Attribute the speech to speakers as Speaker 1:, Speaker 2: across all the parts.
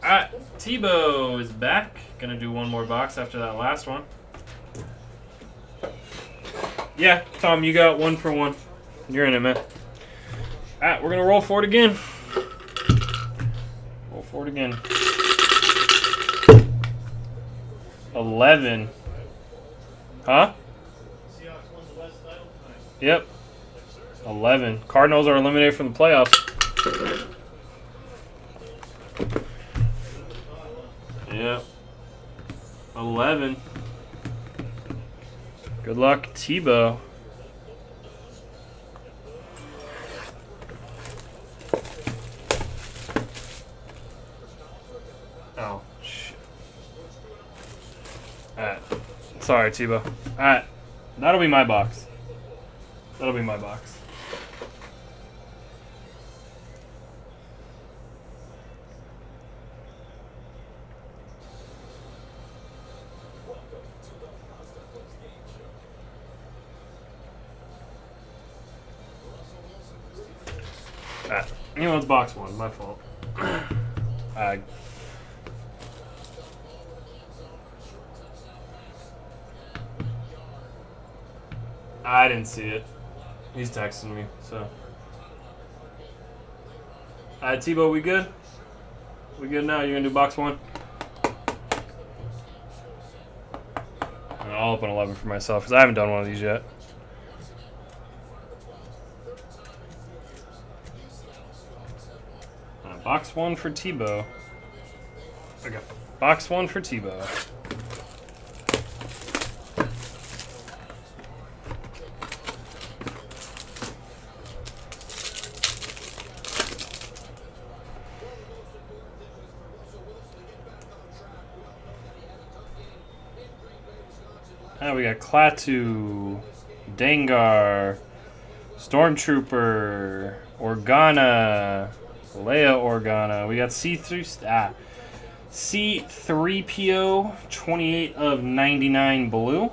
Speaker 1: Alright, Tebow is back. Gonna do one more box after that last one. Yeah, Tom, you got 1 for 1. You're in it, man. Alright, we're gonna roll for it again. Roll for it again. 11. Huh? Yep. 11. Cardinals are eliminated from the playoffs. Yep. 11. Good luck, Tebow. Oh, shit. Alright. Sorry, Tebow. Alright. That'll be my box. That'll be my box. Alright. Anyone's box 1. My fault. I didn't see it. He's texting me, so. Alright, Tebow, we good? We good now? You're gonna do box 1? And I'll open 11 for myself because I haven't done one of these yet. Box 1 for Tebow. Okay. Box 1 for Tebow. We got Klaatu, Dengar, Stormtrooper, Organa, Leia Organa. We got C3PO, 28 of 99 blue.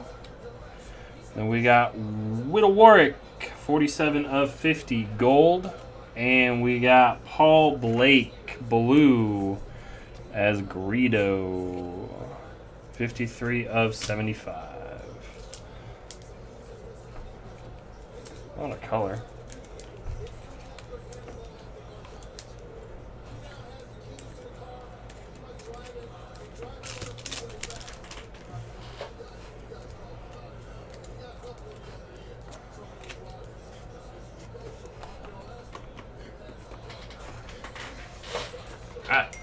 Speaker 1: Then we got Whittle Warwick, 47 of 50 gold. And we got Paul Blake, blue, as Greedo, 53 of 75. What a color. Alright.